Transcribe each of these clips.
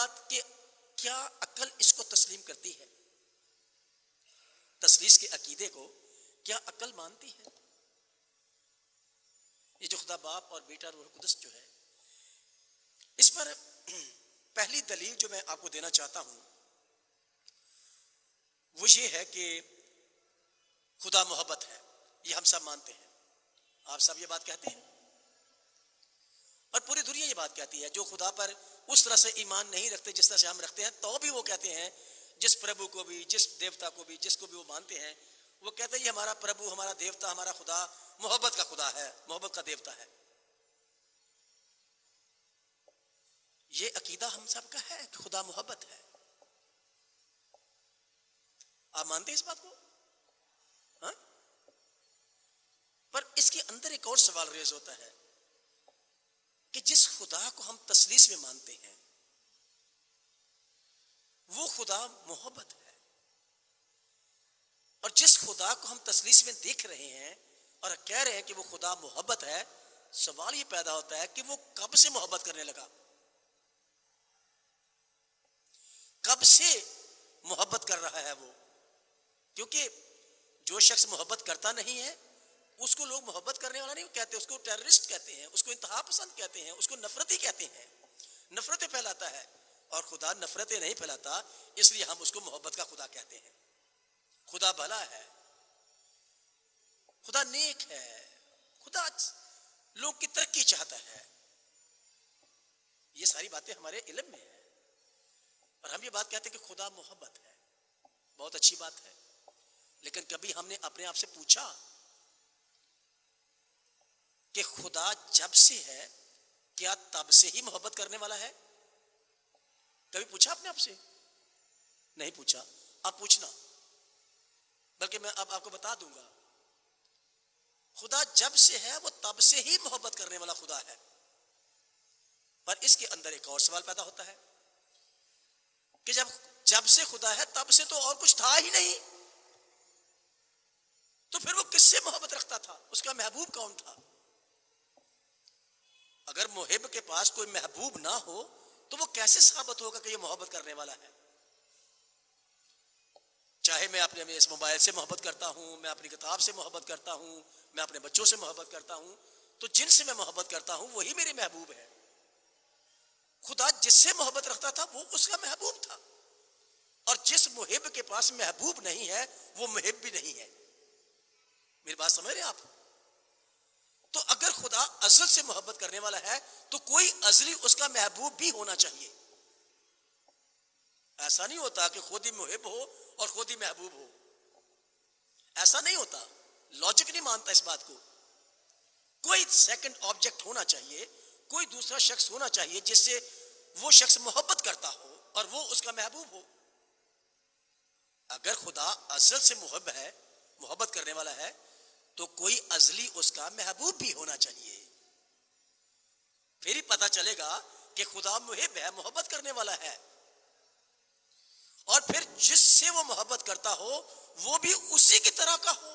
بات کہ کیا عقل اس کو تسلیم کرتی ہے؟ تثلیث کے عقیدے کو کیا عقل مانتی ہے؟ یہ جو خدا باپ اور بیٹا روح القدس جو ہے، اس پر پہلی دلیل جو میں آپ کو دینا چاہتا ہوں وہ یہ ہے کہ خدا محبت ہے. یہ ہم سب مانتے ہیں، آپ سب یہ بات کہتے ہیں، اور پوری دنیا یہ بات کہتی ہے. جو خدا پر اس طرح سے ایمان نہیں رکھتے جس طرح سے ہم رکھتے ہیں، تو بھی وہ کہتے ہیں، جس پربھو کو بھی، جس دیوتا کو بھی، جس کو بھی وہ مانتے ہیں، وہ کہتے ہیں یہ ہمارا پربھو، ہمارا دیوتا، ہمارا خدا محبت کا خدا ہے، محبت کا دیوتا ہے. یہ عقیدہ ہم سب کا ہے کہ خدا محبت ہے. آپ مانتے ہیں اس بات کو؟ ہاں؟ پر اس کے اندر ایک اور سوال ریز ہوتا ہے کہ جس خدا کو ہم تثلیث میں مانتے ہیں وہ خدا محبت ہے، اور جس خدا کو ہم تثلیث میں دیکھ رہے ہیں اور کہہ رہے ہیں کہ وہ خدا محبت ہے، سوال یہ پیدا ہوتا ہے کہ وہ کب سے محبت کرنے لگا؟ کب سے محبت کر رہا ہے وہ؟ کیونکہ جو شخص محبت کرتا نہیں ہے اس کو لوگ محبت کرنے والا نہیں کہتے، اس کو ٹیررسٹ کہتے ہیں، اس کو انتہا پسند کہتے ہیں، اس کو نفرتی کہتے ہیں، نفرتیں پھیلاتا ہے. اور خدا نفرتیں نہیں پھیلاتا، اس لیے ہم اس کو محبت کا خدا کہتے ہیں. خدا بھلا ہے، خدا نیک ہے، خدا لوگ کی ترقی چاہتا ہے. یہ ساری باتیں ہمارے علم میں ہیں، اور ہم یہ بات کہتے ہیں کہ خدا محبت ہے. بہت اچھی بات ہے، لیکن کبھی ہم نے اپنے آپ سے پوچھا کہ خدا جب سے ہے کیا تب سے ہی محبت کرنے والا ہے؟ کبھی پوچھا اپنے آپ سے؟ نہیں پوچھا. آپ پوچھنا، بلکہ میں اب آپ کو بتا دوں گا، خدا جب سے ہے وہ تب سے ہی محبت کرنے والا خدا ہے. پر اس کے اندر ایک اور سوال پیدا ہوتا ہے کہ جب سے خدا ہے تب سے تو اور کچھ تھا ہی نہیں، تو پھر وہ کس سے محبت رکھتا تھا؟ اس کا محبوب کون تھا؟ اگر محب کے پاس کوئی محبوب نہ ہو تو وہ کیسے ثابت ہوگا کہ یہ محبت کرنے والا ہے؟ چاہے میں اپنے اس موبائل سے محبت کرتا ہوں، میں اپنی کتاب سے محبت کرتا ہوں، میں اپنے بچوں سے محبت کرتا ہوں، تو جن سے میں محبت کرتا ہوں وہی میرے محبوب ہے. خدا جس سے محبت رکھتا تھا وہ اس کا محبوب تھا، اور جس محب کے پاس محبوب نہیں ہے وہ محب بھی نہیں ہے. میری بات سمجھ رہے ہیں آپ؟ تو اگر خدا ازل سے محبت کرنے والا ہے تو کوئی ازلی اس کا محبوب بھی ہونا چاہیے. ایسا نہیں ہوتا کہ خود ہی محب ہو اور خود ہی محبوب ہو، ایسا نہیں ہوتا. لاجک نہیں مانتا اس بات کو. کوئی سیکنڈ آبجیکٹ ہونا چاہیے، کوئی دوسرا شخص ہونا چاہیے جس سے وہ شخص محبت کرتا ہو اور وہ اس کا محبوب ہو. اگر خدا ازل سے محب ہے، محبت کرنے والا ہے، تو کوئی ازلی اس کا محبوب بھی ہونا چاہیے. پھر ہی پتا چلے گا کہ خدا محب ہے، محبت کرنے والا ہے. اور پھر جس سے وہ محبت کرتا ہو وہ بھی اسی کی طرح کا ہو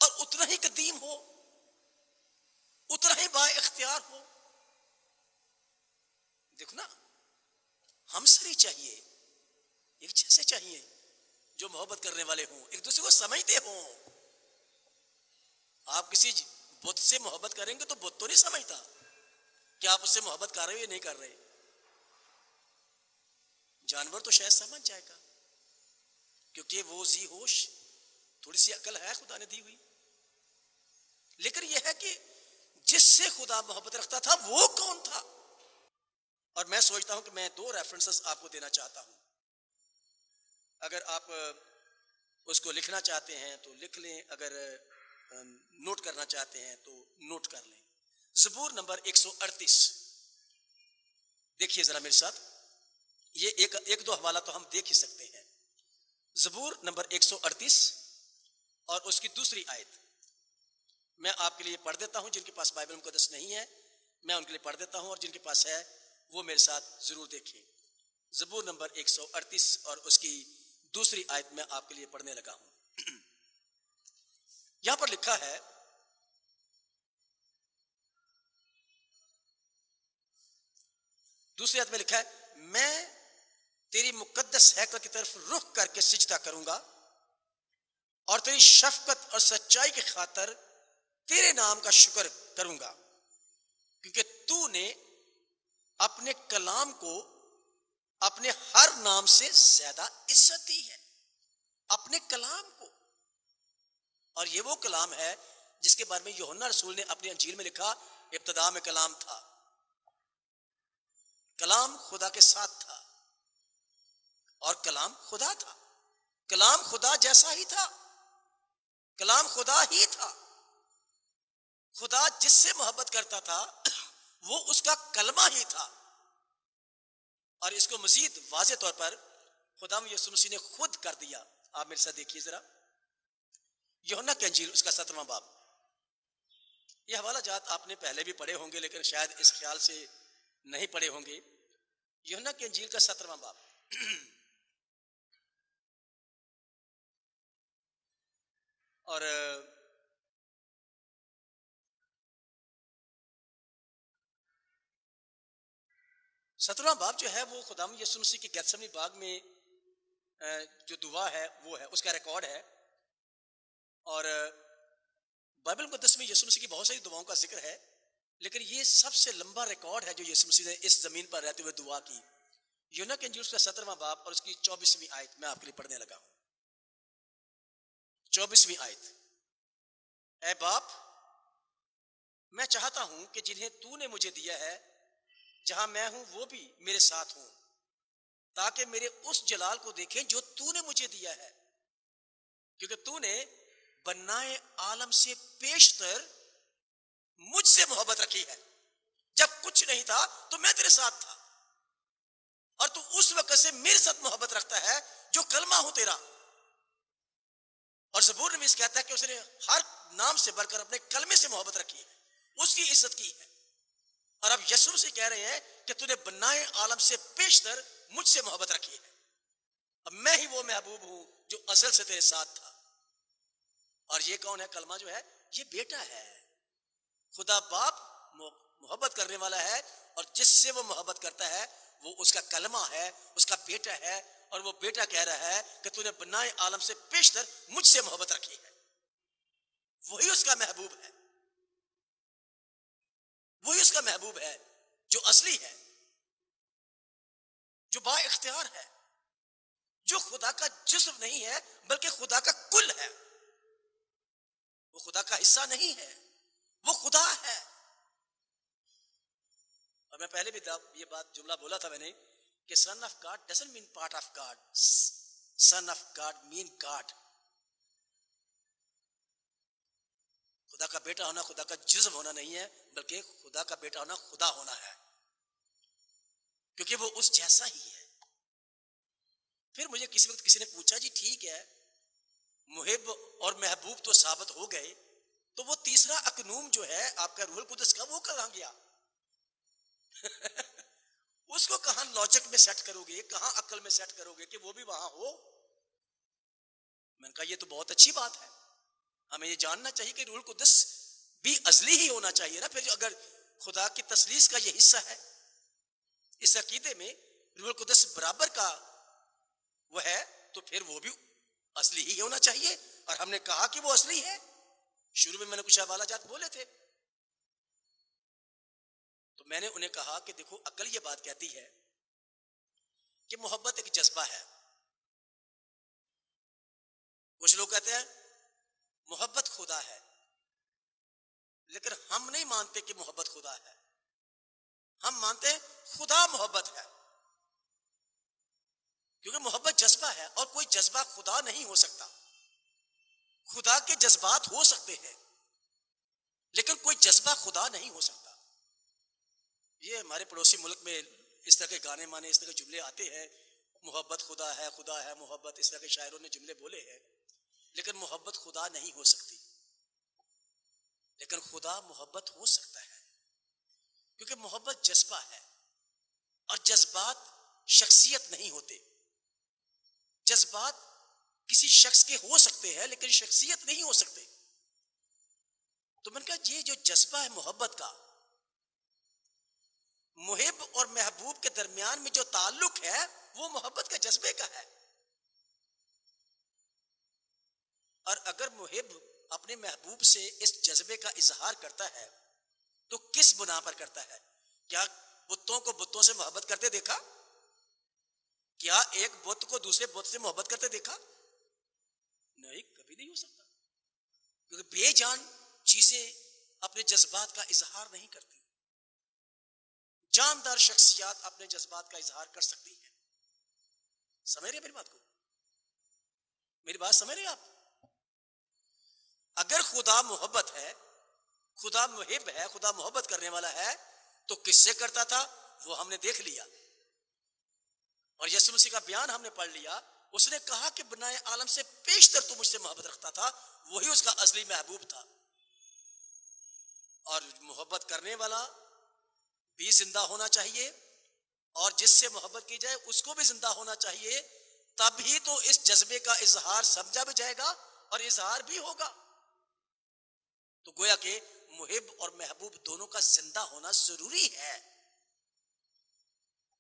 اور اتنا ہی قدیم ہو، اتنا ہی با اختیار ہو. دیکھو نا، ہم سری چاہیے، ایک جیسے چاہیے، جو محبت کرنے والے ہوں، ایک دوسرے کو سمجھتے ہوں. آپ کسی بت سے محبت کریں گے تو بت تو نہیں سمجھتا کہ آپ اس سے محبت کر رہے ہو یا نہیں کر رہے. جانور تو شاید سمجھ جائے گا کیونکہ وہ ذی ہوش، تھوڑی سی عقل ہے خدا نے دی ہوئی. لیکن یہ ہے کہ جس سے خدا محبت رکھتا تھا وہ کون تھا؟ اور میں سوچتا ہوں کہ میں 2 ریفرنسز آپ کو دینا چاہتا ہوں. اگر آپ اس کو لکھنا چاہتے ہیں تو لکھ لیں، اگر نوٹ کرنا چاہتے ہیں تو نوٹ کر لیں. زبور نمبر 138 دیکھیے ذرا میرے ساتھ. یہ ایک دو حوالہ تو ہم دیکھ ہی سکتے ہیں. زبور نمبر 138 اور اس کی دوسری آیت میں آپ کے لیے پڑھ دیتا ہوں. جن کے پاس بائبل مقدس نہیں ہے میں ان کے لیے پڑھ دیتا ہوں، اور جن کے پاس ہے وہ میرے ساتھ ضرور دیکھیں. زبور نمبر 138 اور اس کی دوسری آیت میں آپ کے لیے پڑھنے لگا ہوں. یہاں پر لکھا ہے، دوسری آیت میں لکھا ہے میں تیری مقدس ہیکل کی طرف رخ کر کے سجدہ کروں گا اور تیری شفقت اور سچائی کی خاطر تیرے نام کا شکر کروں گا، کیونکہ تو نے اپنے کلام کو اپنے ہر نام سے زیادہ عزت دی ہے، اپنے کلام کو۔ اور یہ وہ کلام ہے جس کے بارے میں یوحنا رسول نے اپنی انجیل میں لکھا ابتدا میں کلام تھا، کلام خدا کے ساتھ تھا اور کلام خدا تھا، کلام خدا جیسا ہی تھا، کلام خدا ہی تھا۔ خدا جس سے محبت کرتا تھا وہ اس کا کلمہ ہی تھا۔ اور اس کو مزید واضح طور پر خدا یسوع مسیح نے خود کر دیا۔ آپ میرے ساتھ دیکھیے ذرا یوحنا کی انجیل اس کا 17واں باب۔ یہ حوالہ جات آپ نے پہلے بھی پڑھے ہوں گے لیکن شاید اس خیال سے نہیں پڑھے ہوں گے۔ یوحنا کی انجیل کا 17واں باب اور 17واں باب جو ہے وہ خداوند یسوع مسیح کے گیتسمنی باغ میں جو دعا ہے وہ ہے، اس کا ریکارڈ ہے۔ اور بائبل مقدس میں یسوع مسیح کی بہت ساری دعاؤں کا ذکر ہے، لیکن یہ سب سے لمبا ریکارڈ ہے جو یسوع مسیح نے اس زمین پر رہتے ہوئے دعا کی۔ یوحنا کے انجیل کا 17واں باب اور اس کی 24ویں آیت میں آپ کے لیے پڑھنے لگا ہوں۔ 24ویں آیت، اے باپ میں چاہتا ہوں کہ جنہیں تو نے مجھے دیا ہے جہاں میں ہوں وہ بھی میرے ساتھ ہوں، تاکہ میرے اس جلال کو دیکھیں جو تو نے مجھے دیا ہے، کیونکہ تو نے بنائے عالم سے پیشتر مجھ سے محبت رکھی ہے۔ جب کچھ نہیں تھا تو میں تیرے ساتھ تھا، اور تو اس وقت سے میرے ساتھ محبت رکھتا ہے جو کلمہ ہوں تیرا۔ اور زبور نویس کہتا ہے کہ اس نے ہر نام سے بڑھ کر اپنے کلمے سے محبت رکھی ہے، اس کی عزت کی ہے۔ اور اب یسوع سے کہہ رہے ہیں کہ تو نے بنائے عالم سے پیشتر مجھ سے محبت رکھی ہے، اب میں ہی وہ محبوب ہوں جو ازل سے تیرے ساتھ تھا۔ اور یہ کون ہے؟ کلمہ جو ہے یہ بیٹا ہے۔ خدا باپ محبت کرنے والا ہے، اور جس سے وہ محبت کرتا ہے وہ اس کا کلمہ ہے، اس کا بیٹا ہے۔ اور وہ بیٹا کہہ رہا ہے کہ تو نے بنائے عالم سے پیشتر مجھ سے محبت رکھی ہے، وہی اس کا محبوب ہے، وہی اس کا محبوب ہے جو اصلی ہے، جو با اختیار ہے، جو خدا کا جزو نہیں ہے بلکہ خدا کا کل ہے۔ وہ خدا کا حصہ نہیں ہے، وہ خدا ہے۔ اور میں پہلے بھی یہ بات جملہ بولا تھا میں نے کہ son of God doesn't mean part of God, son of God mean God. خدا کا بیٹا ہونا خدا کا جزو ہونا نہیں ہے بلکہ خدا کا بیٹا ہونا خدا ہونا ہے، کیونکہ وہ اس جیسا ہی ہے۔ پھر مجھے کسی وقت کسی نے پوچھا جی ٹھیک ہے محب اور محبوب تو ثابت ہو گئے، تو وہ تیسرا اکنوم جو ہے آپ کا روح القدس کا وہ کہاں گیا؟ اس کو کہاں لاجک میں سیٹ کرو گے، کہاں عقل میں سیٹ کرو گے کہ وہ بھی وہاں ہو؟ میں نے کہا یہ تو بہت اچھی بات ہے، ہمیں یہ جاننا چاہیے کہ روح القدس بھی ازلی ہی ہونا چاہیے نا۔ پھر اگر خدا کی تثلیث کا یہ حصہ ہے، اس عقیدے میں روح القدس برابر کا وہ ہے، تو پھر وہ بھی اصلی ہی ہونا چاہیے۔ اور ہم نے کہا کہ وہ اصلی ہے، شروع میں نے کچھ حوالہ جات بولے تھے، تو میں نے انہیں کہا کہ دیکھو عقل یہ بات کہتی ہے کہ محبت ایک جذبہ ہے۔ کچھ لوگ کہتے ہیں محبت خدا ہے، لیکن ہم نہیں مانتے کہ محبت خدا ہے، ہم مانتے ہیں خدا محبت ہے، کیونکہ محبت جذبہ ہے اور کوئی جذبہ خدا نہیں ہو سکتا۔ خدا کے جذبات ہو سکتے ہیں لیکن کوئی جذبہ خدا نہیں ہو سکتا۔ یہ ہمارے پڑوسی ملک میں اس طرح کے گانے مانے، اس طرح کے جملے آتے ہیں، محبت خدا ہے محبت، اس طرح کے شاعروں نے جملے بولے ہیں، لیکن محبت خدا نہیں ہو سکتی۔ لیکن خدا محبت ہو سکتا ہے، کیونکہ محبت جذبہ ہے، اور جذبات شخصیت نہیں ہوتے۔ جذبات کسی شخص کے ہو سکتے ہیں لیکن شخصیت نہیں ہو سکتے۔ تو میں نے کہا یہ جو جذبہ ہے محبت کا، محب اور محبوب کے درمیان میں جو تعلق ہے وہ محبت کے جذبے کا ہے. اور اگر محب اپنے محبوب سے اس جذبے کا اظہار کرتا ہے تو کس بنا پر کرتا ہے؟ کیا بتوں کو بتوں سے محبت کرتے دیکھا؟ کیا ایک بت کو دوسرے بت سے محبت کرتے دیکھا؟ نہیں، کبھی نہیں ہو سکتا، کیونکہ بے جان چیزیں اپنے جذبات کا اظہار نہیں کرتی. جاندار شخصیات اپنے جذبات کا اظہار کر سکتی ہیں. سمجھ رہے میری بات کو؟ میری بات سمجھ رہے آپ؟ اگر خدا محبت ہے، خدا محب ہے، خدا محبت کرنے والا ہے، تو کس سے کرتا تھا وہ ہم نے دیکھ لیا. اور یسوع مسیح کا بیان ہم نے پڑھ لیا. اس نے کہا کہ بنائے عالم سے پیشتر تو مجھ سے محبت رکھتا تھا. وہی اس کا اصلی محبوب تھا. اور محبت کرنے والا بھی زندہ ہونا چاہیے، اور جس سے محبت کی جائے اس کو بھی زندہ ہونا چاہیے. تب ہی تو اس جذبے کا اظہار سمجھا بھی جائے گا اور اظہار بھی ہوگا. تو گویا کہ محب اور محبوب دونوں کا زندہ ہونا ضروری ہے.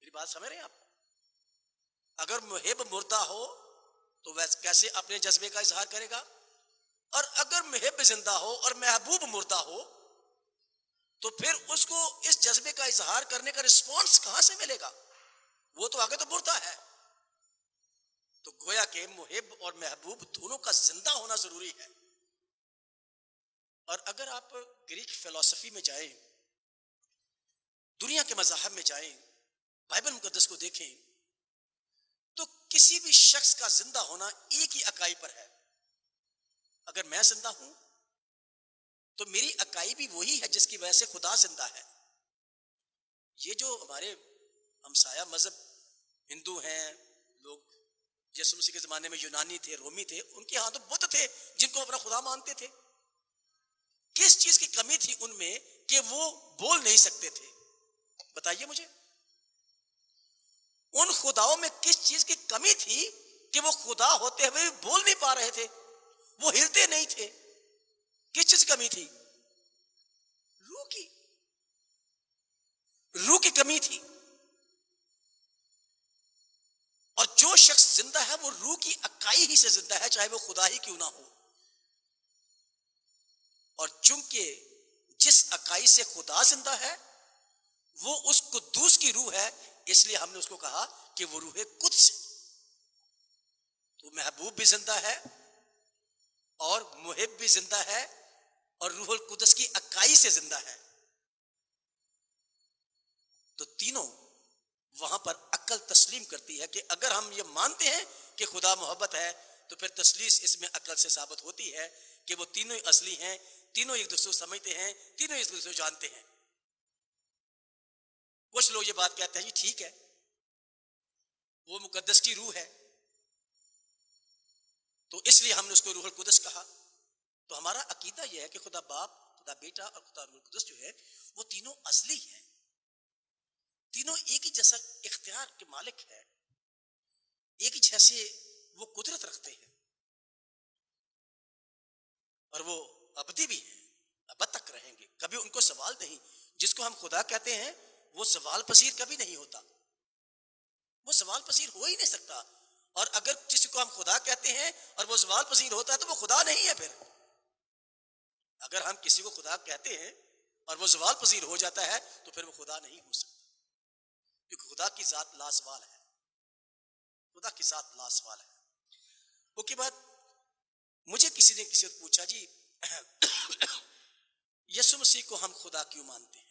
میری بات سمجھ رہے ہیں آپ؟ اگر محب مردہ ہو تو وہ کیسے اپنے جذبے کا اظہار کرے گا؟ اور اگر محب زندہ ہو اور محبوب مردہ ہو تو پھر اس کو اس جذبے کا اظہار کرنے کا رسپانس کہاں سے ملے گا؟ وہ تو آگے تو مردہ ہے. تو گویا کہ محب اور محبوب دونوں کا زندہ ہونا ضروری ہے. اور اگر آپ گریک فلسفی میں جائیں، دنیا کے مذاہب میں جائیں، بائبل مقدس کو دیکھیں، تو کسی بھی شخص کا زندہ ہونا ایک ہی اکائی پر ہے. اگر میں زندہ ہوں تو میری اکائی بھی وہی ہے جس کی وجہ سے خدا زندہ ہے. یہ جو ہمارے ہمسایہ مذہب ہندو ہیں، لوگ یسوع مسیح کے زمانے میں یونانی تھے، رومی تھے، ان کے ہاں تو بت تھے جن کو اپنا خدا مانتے تھے. کس چیز کی کمی تھی ان میں کہ وہ بول نہیں سکتے تھے؟ بتائیے مجھے. ان خداؤں میں کس چیز کی کمی تھی کہ وہ خدا ہوتے ہوئے بھی بول نہیں پا رہے تھے، وہ ہلتے نہیں تھے؟ کس چیز کی کمی تھی؟ روح کی کمی تھی. اور جو شخص زندہ ہے وہ روح کی اکائی ہی سے زندہ ہے، چاہے وہ خدا ہی کیوں نہ ہو. اور چونکہ جس اکائی سے خدا زندہ ہے وہ اس قدوس کی روح ہے، اس لیے ہم نے اس کو کہا کہ وہ روح قدس. تو محبوب بھی زندہ ہے اور محب بھی زندہ ہے اور روح القدس کی اکائی سے زندہ ہے. تو تینوں وہاں پر عقل تسلیم کرتی ہے کہ اگر ہم یہ مانتے ہیں کہ خدا محبت ہے تو پھر تسلیس اس میں عقل سے ثابت ہوتی ہے کہ وہ تینوں ہی اصلی ہیں، تینوں ایک دوسرے کو سمجھتے ہیں، تینوں ایک دوسرے کو جانتے ہیں. کچھ لوگ یہ بات کہتے ہیں جی ٹھیک ہے وہ مقدس کی روح ہے تو اس لیے ہم نے اس کو روح القدس کہا. تو ہمارا عقیدہ یہ ہے کہ خدا باپ، خدا بیٹا اور خدا روح القدس جو ہے وہ تینوں اصلی ہیں، تینوں ایک ہی جیسا اختیار کے مالک ہے، ایک ہی جیسے وہ قدرت رکھتے ہیں اور وہ ابدی بھی ہیں، ابد تک رہیں گے، کبھی ان کو زوال نہیں. جس کو ہم خدا کہتے ہیں وہ زوال پذیر کبھی نہیں ہوتا، وہ زوال پذیر ہو ہی نہیں سکتا. اور اگر کسی کو ہم خدا کہتے ہیں اور وہ زوال پذیر ہوتا ہے تو وہ خدا نہیں ہے. پھر اگر ہم کسی کو خدا کہتے ہیں اور وہ زوال پذیر ہو جاتا ہے تو پھر وہ خدا نہیں ہو سکتا، کیونکہ خدا کی ذات لازوال ہے، خدا کی ذات لازوال ہے. وہ کی بات مجھے کسی نے کسی وقت پوچھا جی یسوع مسیح کو ہم خدا کیوں مانتے ہیں؟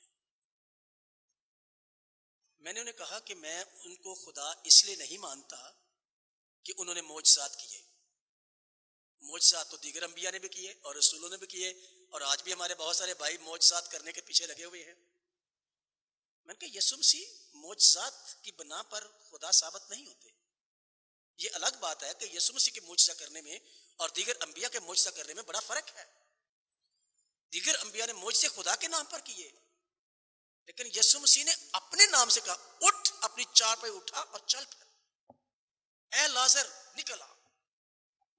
میں نے انہیں کہا کہ میں ان کو خدا اس لیے نہیں مانتا کہ انہوں نے معجزات کیے. معجزات تو دیگر انبیاء نے بھی کیے اور رسولوں نے بھی کیے، اور آج بھی ہمارے بہت سارے بھائی معجزات کرنے کے پیچھے لگے ہوئے ہیں. میں نے کہا یسوع مسیح معجزات کی بنا پر خدا ثابت نہیں ہوتے. یہ الگ بات ہے کہ یسوع مسیح کے معجزہ کرنے میں اور دیگر انبیاء کے معجزہ کرنے میں بڑا فرق ہے. دیگر انبیاء نے معجزے خدا کے نام پر کیے، لیکن یسوع مسیح نے اپنے نام سے کہا اٹھ، اپنی چار پہ اٹھا اور چل پھر، اے لازر نکل آ.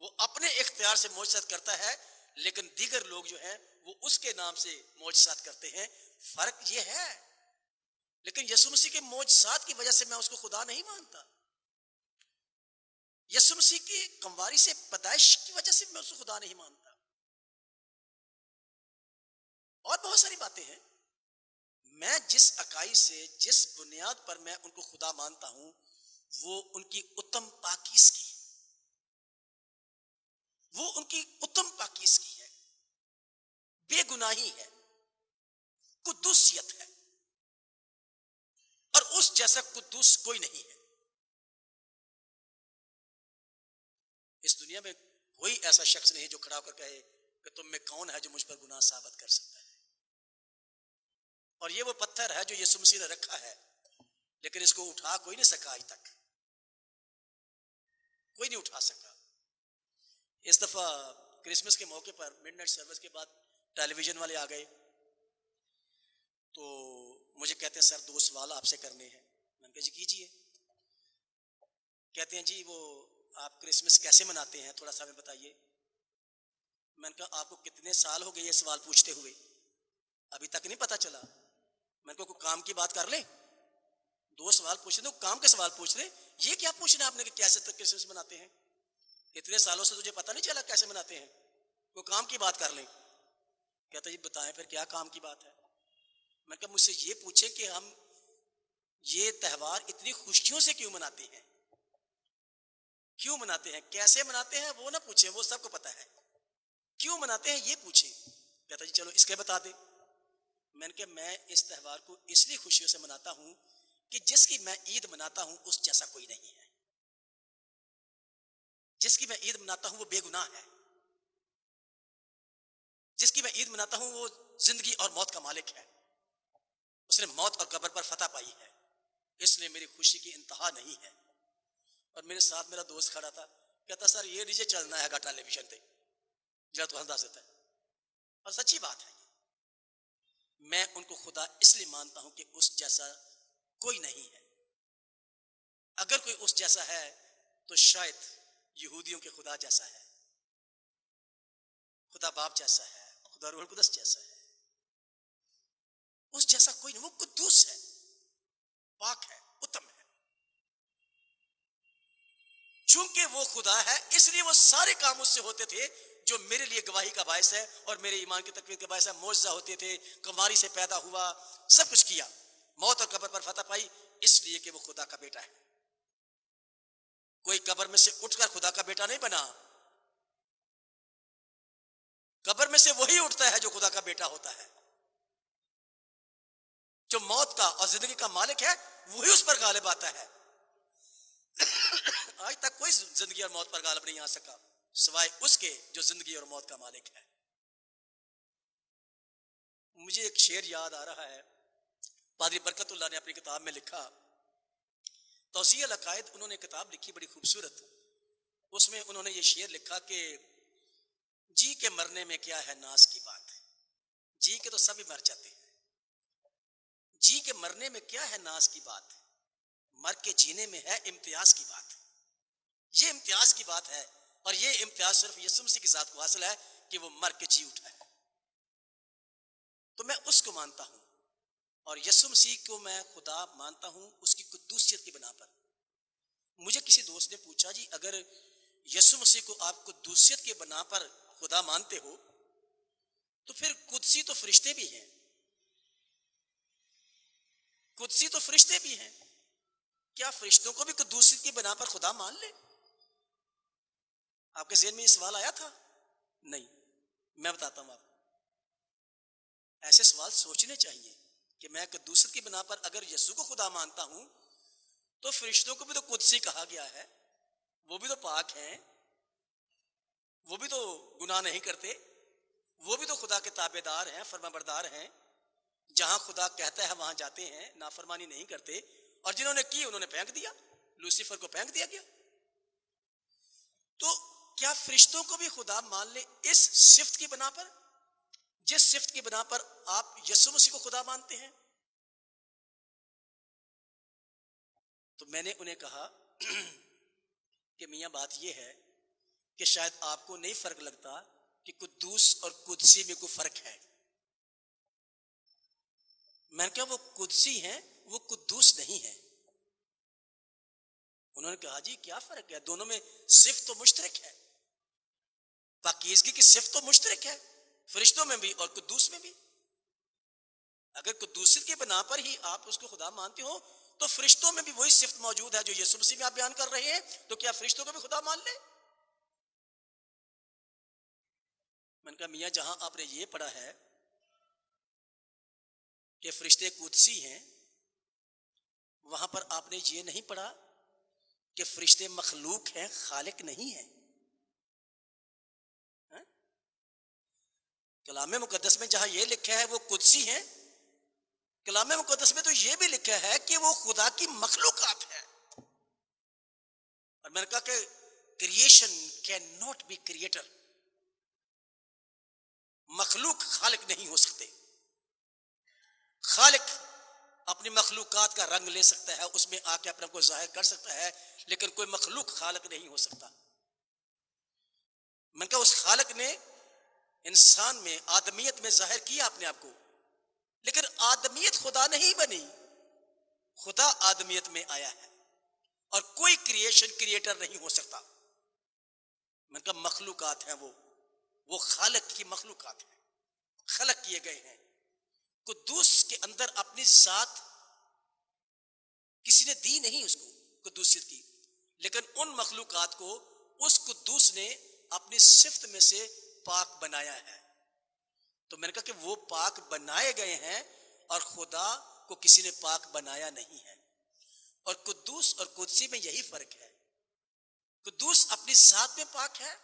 وہ اپنے اختیار سے معجزات کرتا ہے، لیکن دیگر لوگ جو ہیں وہ اس کے نام سے معجزات کرتے ہیں. فرق یہ ہے. لیکن یسوع مسیح کے معجزات کی وجہ سے میں اس کو خدا نہیں مانتا. یسوع مسیح کی کمواری سے پیدائش کی وجہ سے میں اس کو خدا نہیں مانتا. اور بہت ساری باتیں ہیں. میں جس عقائد سے, جس بنیاد پر میں ان کو خدا مانتا ہوں, وہ ان کی اتم پاکیزگی, وہ ان کی اتم پاکیزگی ہے, بے گناہی ہے, قدوسیت ہے, اور اس جیسا قدوس کوئی نہیں ہے. اس دنیا میں کوئی ایسا شخص نہیں جو کھڑا ہو کر کہے کہ تم میں کون ہے جو مجھ پر گناہ ثابت کر سکتا ہے. اور یہ وہ پتھر ہے جو یسوع مسیح نے رکھا ہے, لیکن اس کو اٹھا کوئی نہیں سکا, آج تک کوئی نہیں اٹھا سکا. اس دفعہ کرسمس کے موقع پر مڈ نائٹ سروس کے بعد ٹیلی ویژن والے آ گئے, تو مجھے کہتے ہیں سر 2 سوال آپ سے کرنے ہیں. میں نے کہا جی کیجیے. کہتے ہیں جی وہ آپ کرسمس کیسے مناتے ہیں, تھوڑا سا ہمیں بتائیے. میں نے کہا آپ کو کتنے سال ہو گئے یہ سوال پوچھتے ہوئے, ابھی تک نہیں پتا چلا. میں نے کہا کوئی کام کی بات کر لیں, 2 سوال پوچھ لیں, کام کے سوال پوچھ لیں. یہ کیا پوچھنا آپ نے کہ کیسے تک کرسمس مناتے ہیں, اتنے سالوں سے تجھے پتا نہیں چلا کیسے مناتے ہیں, کوئی کام کی بات کر لیں. کہتا جی بتائیں پھر کیا کام کی بات ہے. میں نے کہا مجھ سے یہ پوچھیں کہ ہم یہ تہوار اتنی خوشیوں سے کیوں مناتے ہیں, کیوں مناتے ہیں, کیسے مناتے ہیں وہ نہ پوچھیں, وہ سب کو پتا ہے. کیوں مناتے ہیں یہ پوچھیں. کہتا جی چلو اس کے بتا دیں. میں نے کہا میں اس تہوار کو اس لیے خوشیوں سے مناتا ہوں کہ جس کی میں عید مناتا ہوں اس جیسا کوئی نہیں ہے. جس کی میں عید مناتا ہوں وہ بے گناہ ہے. جس کی میں عید مناتا ہوں وہ زندگی اور موت کا مالک ہے. اس نے موت اور قبر پر فتح پائی ہے, اس لیے میری خوشی کی انتہا نہیں ہے. اور میرے ساتھ میرا دوست کھڑا تھا, کہتا سر یہ ڈیجے چلنا ہے گا ٹیلی ویژن پہ, جڑا تو انداز دیتا ہے. اور سچی بات ہے, میں ان کو خدا اس لیے مانتا ہوں کہ اس جیسا کوئی نہیں ہے. اگر کوئی اس جیسا ہے تو شاید یہودیوں کے خدا جیسا ہے, خدا باپ جیسا ہے, خدا روح القدس جیسا ہے. اس جیسا کوئی نہیں. وہ قدوس ہے, پاک ہے, اتم ہے. چونکہ وہ خدا ہے اس لیے وہ سارے کام اس سے ہوتے تھے جو میرے لیے گواہی کا باعث ہے اور میرے ایمان کی تقویت کا باعث ہے. معجزہ ہوتے تھے, کماری سے پیدا ہوا, سب کچھ کیا, موت اور قبر پر فتح پائی, اس لیے کہ وہ خدا کا بیٹا ہے. کوئی قبر میں سے اٹھ کر خدا کا بیٹا نہیں بنا. قبر میں سے وہی اٹھتا ہے جو خدا کا بیٹا ہوتا ہے. جو موت کا اور زندگی کا مالک ہے وہی اس پر غالب آتا ہے. آج تک کوئی زندگی اور موت پر غالب نہیں آ سکا سوائے اس کے جو زندگی اور موت کا مالک ہے. مجھے ایک شعر یاد آ رہا ہے, پادری برکت اللہ نے اپنی کتاب میں لکھا, توضیح العقائد, انہوں نے کتاب لکھی بڑی خوبصورت. اس میں انہوں نے یہ شعر لکھا کہ جی کے مرنے میں کیا ہے ناز کی بات, جی کے تو سبھی مر جاتے ہیں, جی کے مرنے میں کیا ہے ناز کی بات, مر کے جینے میں ہے امتیاز کی بات. یہ امتیاز کی بات ہے, اور یہ امتیاز صرف یسوع مسیح کی ذات کو حاصل ہے کہ وہ مر کے جی اٹھا ہے. تو میں اس کو مانتا ہوں, اور یسوع مسیح کو میں خدا مانتا ہوں اس کی قدوسیت کی بنا پر. مجھے کسی دوست نے پوچھا جی اگر یسوع مسیح کو آپ قدوسیت کے بنا پر خدا مانتے ہو تو پھر قدسی تو فرشتے بھی ہیں, قدسی تو فرشتے بھی ہیں, کیا فرشتوں کو بھی قدوسیت کی بنا پر خدا مان لے؟ آپ کے ذہن میں یہ سوال آیا تھا؟ نہیں, میں بتاتا ہوں آپ کو. ایسے سوال سوچنے چاہیے کہ میں قدوسیت کی بنا پر اگر یسوع کو خدا مانتا ہوں تو فرشتوں کو بھی تو قدسی کہا گیا ہے, وہ بھی تو پاک ہیں, وہ بھی تو گناہ نہیں کرتے, وہ بھی تو خدا کے تابع دار ہیں, فرما بردار ہیں. جہاں خدا کہتا ہے وہاں جاتے ہیں, نافرمانی نہیں کرتے, اور جنہوں نے کی انہوں نے پھینک دیا, لوسیفر کو پھینک دیا گیا. تو کیا فرشتوں کو بھی خدا مان لے اس صفت کی بنا پر جس صفت کی بنا پر آپ یسوع مسیح کو خدا مانتے ہیں؟ تو میں نے انہیں کہا کہ میاں بات یہ ہے کہ شاید آپ کو نہیں فرق لگتا کہ قدوس اور قدسی میں کوئی فرق ہے. میں نے کہا وہ قدسی ہیں, وہ قدوس نہیں ہے. انہوں نے کہا جی کیا فرق ہے؟ دونوں میں صفت تو مشترک ہے، پاکیزگی کی صفت تو مشترک ہے، فرشتوں میں بھی اور قدوس میں بھی. اگر قدوسیت کی بنا پر ہی آپ اس کو خدا مانتے ہو تو فرشتوں میں بھی وہی صفت موجود ہے جو یسوع مسیح میں آپ بیان کر رہے ہیں، تو کیا فرشتوں کو بھی خدا مان لیں؟ میں نے کہا میاں جہاں آپ نے یہ پڑھا ہے کہ فرشتے قدسی ہیں، وہاں پر آپ نے یہ نہیں پڑھا کہ فرشتے مخلوق ہیں، خالق نہیں ہیں. ہاں؟ کلام مقدس میں جہاں یہ لکھا ہے وہ قدسی ہیں، کلام مقدس میں تو یہ بھی لکھا ہے کہ وہ خدا کی مخلوقات ہے. اور میں نے کہا کہ creation can not be creator, مخلوق خالق نہیں ہو سکتے. خالق اپنی مخلوقات کا رنگ لے سکتا ہے، اس میں آ کے اپنے کو ظاہر کر سکتا ہے، لیکن کوئی مخلوق خالق نہیں ہو سکتا. میں نے کہا اس خالق نے انسان میں، آدمیت میں ظاہر کیا اپنے آپ کو، لیکن آدمیت خدا نہیں بنی، خدا آدمیت میں آیا ہے، اور کوئی کریشن کریٹر نہیں ہو سکتا. میں نے کہا مخلوقات ہیں وہ خالق کی مخلوقات ہیں، خلق کیے گئے ہیں. قدوس کے اندر اپنی ذات کسی نے دی نہیں اس کو قدوسیت کی، لیکن ان مخلوقات کو اس قدوس نے اپنی صفت میں سے پاک بنایا ہے. تو میں نے کہا کہ وہ پاک بنائے گئے ہیں اور خدا کو کسی نے پاک بنایا نہیں ہے. اور قدوس اور قدسی میں یہی فرق ہے. قدوس اپنی ذات میں پاک ہے،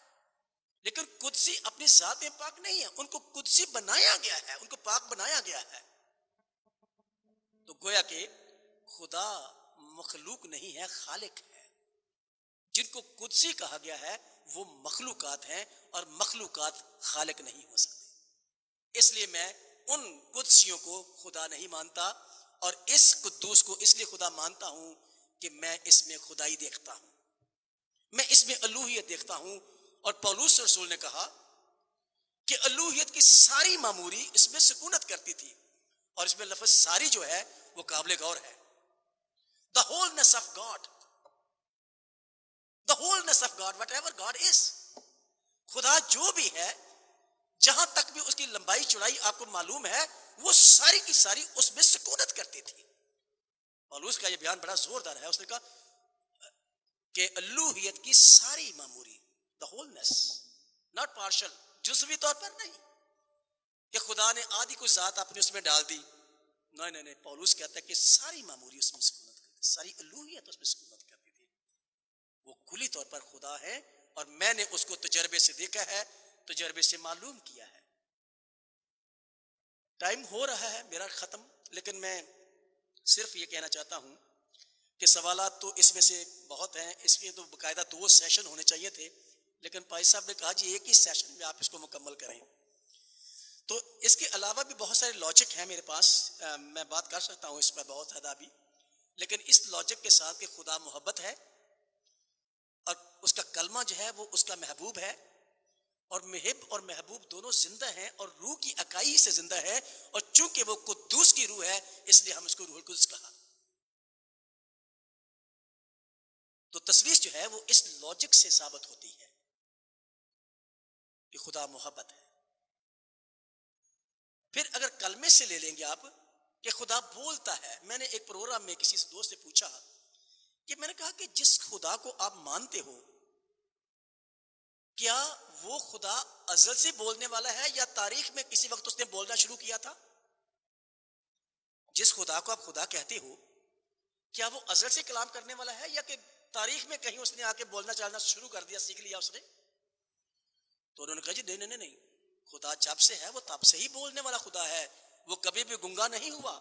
لیکن قدسی اپنی ذات میں پاک نہیں ہے. ان کو قدسی بنایا گیا ہے، ان کو پاک بنایا گیا ہے. تو گویا کہ خدا مخلوق نہیں ہے، خالق ہے. جن کو قدسی کہا گیا ہے وہ مخلوقات ہیں، اور مخلوقات خالق نہیں ہو سکتے. اس لیے میں ان قدسیوں کو خدا نہیں مانتا، اور اس قدوس کو اس لیے خدا مانتا ہوں کہ میں اس میں خدائی دیکھتا ہوں، میں اس میں الوہیت دیکھتا ہوں. اور پولس رسول نے کہا کہ الوہیت کی ساری معموری اس میں سکونت کرتی تھی، اور اس میں لفظ ساری جو ہے وہ قابل غور ہے. The wholeness of God, the wholeness of God, whatever God is. خدا جو بھی ہے، جہاں تک بھی اس کی لمبائی چوڑائی آپ کو معلوم ہے، وہ ساری کی ساری اس میں سکونت کرتی تھی. پولس کا یہ بیان بڑا زوردار ہے. اس نے کہا کہ الوہیت کی ساری معموری، the wholeness, not partial، جزوی طور پر نہیں کہ خدا نے آدھی کوئی ذات اپنے اس میں ڈال دی. نہیں، پولس کہتا ہے کہ ساری معموری اس میں سکونت کرتی تھی، ساری الوہیت اس میں سکونت کرتی تھی. وہ کلی طور پر خدا ہے، اور میں نے اس کو تجربے سے دیکھا ہے، تجربے سے معلوم کیا ہے. ٹائم ہو رہا ہے میرا ختم، لیکن میں صرف یہ کہنا چاہتا ہوں کہ سوالات تو اس میں سے بہت ہیں، اس میں تو باقاعدہ 2 سیشن ہونے چاہیے تھے، لیکن پائی صاحب نے کہا جی ایک ہی سیشن میں آپ اس کو مکمل کریں. تو اس کے علاوہ بھی بہت سارے لاجک ہیں میرے پاس، میں بات کر سکتا ہوں اس پر بہت زیادہ بھی، لیکن اس لاجک کے ساتھ کہ خدا محبت ہے، اور اس کا کلمہ جو ہے وہ اس کا محبوب ہے، اور محب اور محبوب دونوں زندہ ہیں، اور روح کی اکائی سے زندہ ہے، اور چونکہ وہ قدوس کی روح ہے اس لیے ہم اس کو روح القدس کہا. تو تصویر جو ہے وہ اس لاجک سے ثابت ہوتی ہے کہ خدا محبت ہے. پھر اگر کلمے سے لے لیں گے آپ کہ خدا بولتا ہے، میں نے ایک پروگرام میں کسی دوست سے پوچھا کہ میں نے کہا کہ جس خدا کو آپ مانتے ہو، کیا وہ خدا ازل سے بولنے والا ہے یا تاریخ میں کسی وقت اس نے بولنا شروع کیا تھا؟ جس خدا کو آپ خدا کہتے ہو، کیا وہ ازل سے کلام کرنے والا ہے یا کہ تاریخ میں کہیں اس نے آ کے بولنا چالنا شروع کر دیا، سیکھ لیا اس نے؟ تو انہوں نے کہا جی نہیں، خدا جب سے ہے وہ تب سے ہی بولنے والا خدا ہے، وہ کبھی بھی گنگا نہیں ہوا،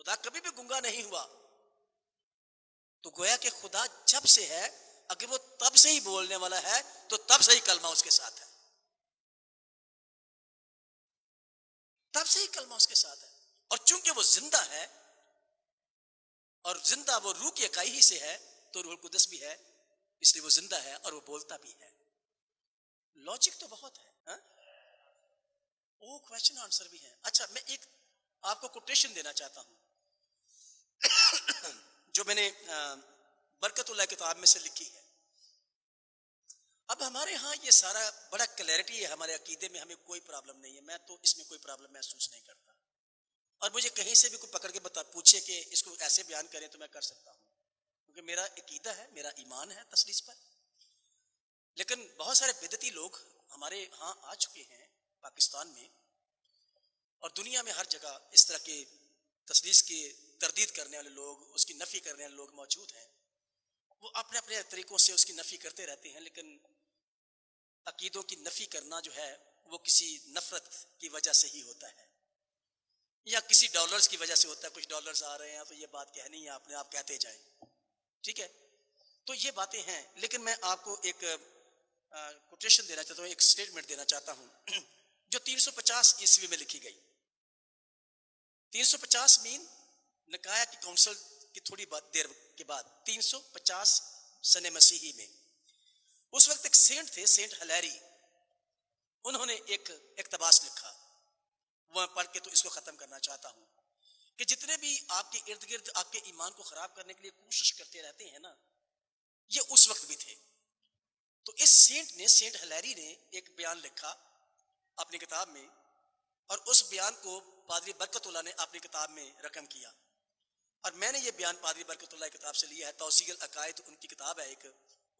خدا کبھی بھی گنگا نہیں ہوا. تو گویا کہ خدا جب سے ہے، اگر وہ تب سے ہی بولنے والا ہے تو تب سے ہی کلمہ اس کے ساتھ ہے، تب سے ہی کلمہ اس کے ساتھ ہے. اور چونکہ وہ زندہ ہے، اور زندہ وہ روح کی اکائی ہی سے ہے، تو روح القدس بھی ہے، اس لیے وہ زندہ ہے اور وہ بولتا بھی ہے. لاجک تو بہت ہے، ہاں؟ وہ کویسچن آنسر بھی ہے. اچھا میں ایک آپ کو کوٹیشن دینا چاہتا ہوں. جو میں نے برکت اللہ کتاب میں سے لکھی ہے. اب ہمارے ہاں یہ سارا بڑا کلیئرٹی ہے ہمارے عقیدے میں، ہمیں کوئی پرابلم نہیں ہے، میں تو اس میں کوئی پرابلم محسوس نہیں کرتا. اور مجھے کہیں سے بھی کوئی پکڑ کے پوچھے کہ اس کو ایسے بیان کریں تو میں کر سکتا ہوں، کیونکہ میرا عقیدہ ہے، میرا ایمان ہے تسلیس پر. لیکن بہت سارے بدعتی لوگ ہمارے ہاں آ چکے ہیں پاکستان میں اور دنیا میں ہر جگہ اس طرح کے تسلیس کی تردید کرنے والے لوگ، اس کی نفی کرنے والے لوگ موجود ہیں. وہ اپنے اپنے طریقوں سے اس کی نفی کرتے رہتے ہیں، لیکن عقیدوں کی نفی کرنا جو ہے وہ کسی نفرت کی وجہ سے ہی ہوتا ہے یا کسی ڈالرز کی وجہ سے ہوتا ہے. کچھ ڈالرز آ رہے ہیں تو یہ بات کہنی ہے، آپ نے، آپ کہتے جائیں، ٹھیک ہے. تو یہ باتیں ہیں. لیکن میں آپ کو ایک کوٹیشن دینا چاہتا ہوں، ایک سٹیٹمنٹ دینا چاہتا ہوں جو 350 عیسوی میں لکھی گئی. 350 مین نکایا کی کونسل کی تھوڑی دیر کے بعد 350 سن مسیحی میں اس وقت ایک سینٹ تھے، سینٹ ہلیری. انہوں نے ایک اقتباس لکھا، وہ میں پڑھ کے تو اس کو ختم کرنا چاہتا ہوں کہ جتنے بھی آپ کے ارد گرد آپ کے ایمان کو خراب کرنے کے لیے کوشش کرتے رہتے ہیں نا، یہ اس وقت بھی تھے. تو اس سینٹ ہلیری نے ایک بیان لکھا اپنی کتاب میں، اور اس بیان کو پادری برکت اللہ نے اپنی کتاب میں رقم کیا. اور میں نے یہ بیان پادری برکت اللہ کی کتاب سے لیا ہے، توثیق العقائد ان کی کتاب ہے ایک،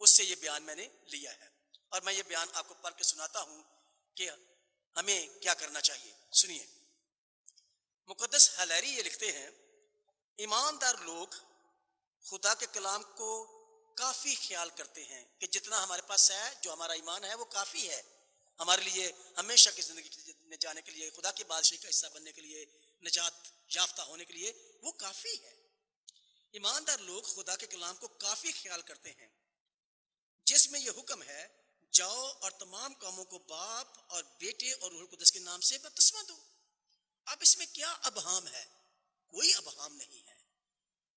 اس سے یہ بیان میں نے لیا ہے. اور میں یہ بیان آپ کو پڑھ کے سناتا ہوں کہ ہمیں کیا کرنا چاہیے. سنیے. مقدس ہلیری یہ لکھتے ہیں، ایماندار لوگ خدا کے کلام کو کافی خیال کرتے ہیں کہ جتنا ہمارے پاس ہے، جو ہمارا ایمان ہے وہ کافی ہے ہمارے لیے ہمیشہ کی زندگی میں جانے کے لیے، خدا کی بادشاہی کا حصہ بننے کے لیے، نجات یافتہ ہونے کے لیے وہ کافی ہے. ایماندار لوگ خدا کے کلام کو کافی خیال کرتے ہیں جس میں یہ حکم ہے، جاؤ اور تمام قوموں کو باپ اور بیٹے اور روح القدس کے نام سے بپتسمہ دو. اب اس میں کیا ابہام ہے؟ کوئی ابہام نہیں ہے،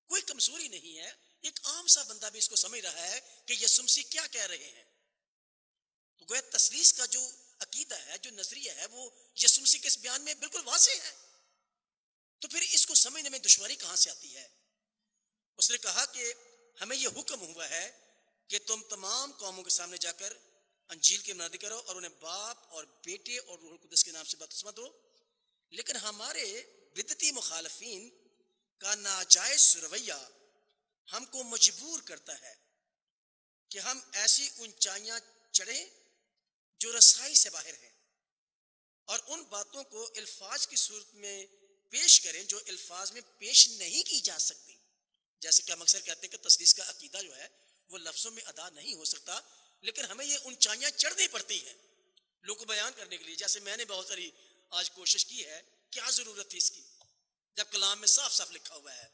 کوئی کمزوری نہیں ہے. ایک عام سا بندہ بھی اس کو سمجھ رہا ہے کہ یسوع مسیح کیا کہہ رہے ہیں. تو گویا تسلیس کا جو عقیدہ ہے، جو نظریہ ہے، وہ یسوع مسیح کے اس بیان میں بالکل واضح ہے. تو پھر اس کو سمجھنے میں دشواری کہاں سے آتی ہے؟ اس نے کہا کہ ہمیں یہ حکم ہوا ہے کہ تم تمام قوموں کے سامنے جا کر انجیل کی منادی کرو اور انہیں باپ اور بیٹے اور روح القدس کے نام سے بپتسمہ دو. لیکن ہمارے بدعتی مخالفین کا ناجائز رویہ ہم کو مجبور کرتا ہے کہ ہم ایسی اونچائیاں چڑھیں جو رسائی سے باہر ہیں، اور ان باتوں کو الفاظ کی صورت میں پیش کریں جو الفاظ میں پیش نہیں کی جا سکتی. جیسے کہ ہم اکثر کہتے ہیں کہ تسلیس کا عقیدہ جو ہے وہ لفظوں میں ادا نہیں ہو سکتا، لیکن ہمیں یہ اونچائیاں چڑھنی پڑتی ہیں لوگوں کو بیان کرنے کے لیے. جیسے میں نے بہت ساری آج کوشش کی ہے، کیا ضرورت تھی اس کی جب کلام میں صاف صاف لکھا ہوا ہے.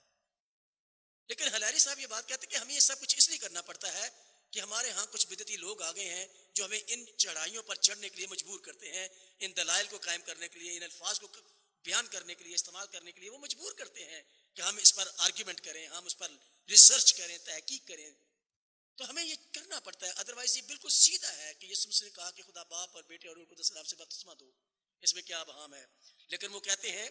لیکن ہلیری صاحب یہ بات کہتے ہیں کہ ہمیں یہ سب کچھ اس لیے کرنا پڑتا ہے کہ ہمارے ہاں کچھ بدعتی لوگ آ گئے ہیں جو ہمیں ان چڑھائیوں پر چڑھنے کے لیے مجبور کرتے ہیں، ان دلائل کو قائم کرنے کے لیے، ان الفاظ کو بیان کرنے کے لیے، استعمال کرنے کے لیے وہ مجبور کرتے ہیں کہ ہم اس پر آرگیومنٹ کریں، ہم اس پر ریسرچ کریں، تحقیق کریں. تو ہمیں یہ کرنا پڑتا ہے، ادروائز یہ بالکل سیدھا ہے کہ یسوع مسیح نے کہا کہ خدا باپ اور بیٹے اور روح القدس کے نام سے بپتسمہ دو. اس میں کیا ابہام ہے؟ لیکن وہ کہتے ہیں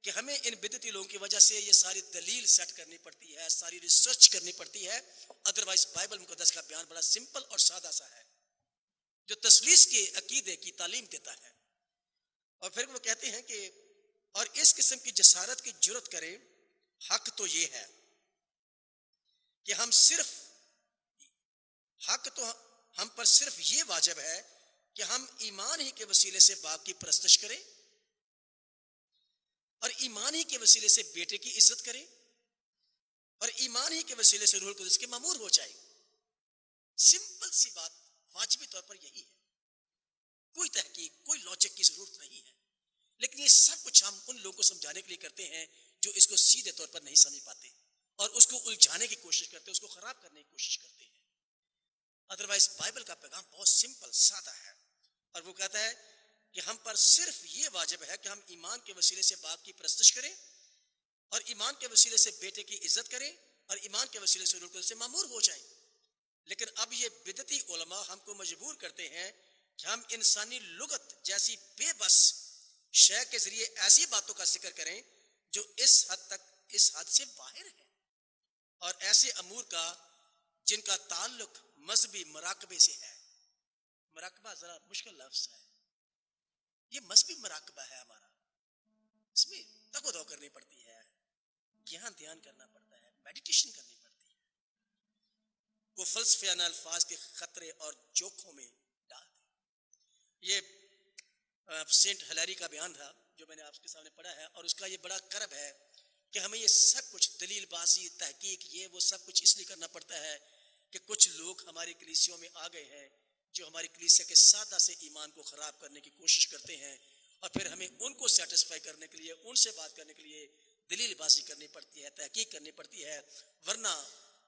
کہ ہمیں ان بدعتی لوگوں کی وجہ سے یہ ساری دلیل سیٹ کرنی پڑتی ہے، ساری ریسرچ کرنی پڑتی ہے. ادروائز بائبل مقدس کا بیان بڑا سمپل اور سادہ سا ہے جو تسلیس کے عقیدے کی تعلیم دیتا ہے. اور پھر وہ کہتے ہیں کہ اور اس قسم کی جسارت کی جرت کریں، حق تو یہ ہے کہ حق تو ہم پر صرف یہ واجب ہے کہ ہم ایمان ہی کے وسیلے سے باپ کی پرستش کریں اور ایمان ہی کے وسیلے سے بیٹے کی عزت کریں اور ایمان ہی کے وسیلے سے روح القدس کے مامور ہو جائے. سمپل سی بات، واجبی طور پر یہی ہے، کوئی تحقیق، کوئی لاجک کی ضرورت نہیں ہے. لیکن یہ سب کچھ ہم ان لوگوں کو سمجھانے کے لیے کرتے ہیں جو اس کو سیدھے طور پر نہیں سمجھ پاتے اور اس کو الجھانے کی کوشش کرتے ہیں، اس کو خراب کرنے کی کوشش کرتے ہیں. ادروائز بائبل کا پیغام بہت سمپل سادہ ہے، اور وہ کہتا ہے کہ ہم پر صرف یہ واجب ہے کہ ہم ایمان کے وسیلے سے باپ کی پرستش کریں اور ایمان کے وسیلے سے بیٹے کی عزت کریں اور ایمان کے وسیلے سے روح القدس سے مامور ہو جائیں. لیکن اب یہ بدعتی علماء ہم کو مجبور کرتے ہیں کہ ہم انسانی لغت جیسی بے بس شے کے ذریعے ایسی باتوں کا ذکر کریں جو اس حد تک اس حد سے باہر ہیں، اور ایسے امور کا جن کا تعلق مذہبی مراقبے سے ہے. مراقبہ ذرا مشکل لفظ ہے، یہ مذہبی مراقبہ ہے ہمارا. اس میں تگ و دو کرنی پڑتی ہے، دھیان کرنا پڑتا ہے، میڈیٹیشن کرنی پڑتی ہے. وہ فلسفیانہ الفاظ کے خطرے اور جوکھوں میں ڈال دیں. یہ سینٹ ہلیری کا بیان تھا جو میں نے آپ کے سامنے پڑھا ہے، اور اس کا یہ بڑا کرب ہے کہ ہمیں یہ سب کچھ دلیل بازی، تحقیق، یہ وہ سب کچھ اس لیے کرنا پڑتا ہے کہ کچھ لوگ ہماری کلیسیوں میں آ گئے ہیں جو ہماری کلیسیا کے سادہ سے ایمان کو خراب کرنے کی کوشش کرتے ہیں، اور پھر ہمیں ان کو سیٹسفائی کرنے کے لیے، ان سے بات کرنے کے لیے دلیل بازی کرنی پڑتی ہے، تحقیق کرنی پڑتی ہے. ورنہ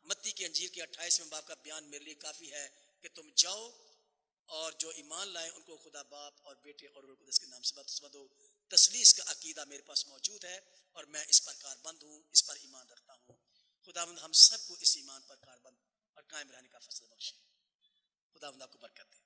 متی کی انجیل کے 28ویں باب کا بیان میرے لیے کافی ہے کہ تم جاؤ اور جو ایمان لائے ان کو خدا باپ اور بیٹے اور روح القدس کے نام سے بپتسمہ دو. تثلیث کا عقیدہ میرے پاس موجود ہے اور میں اس پر کاربند ہوں، اس پر ایمان رکھتا ہوں. خداوند ہم سب کو اس ایمان پر کاربند اور قائم رہنے کا فضل بخشے. خداوند آپ کو برکت دے.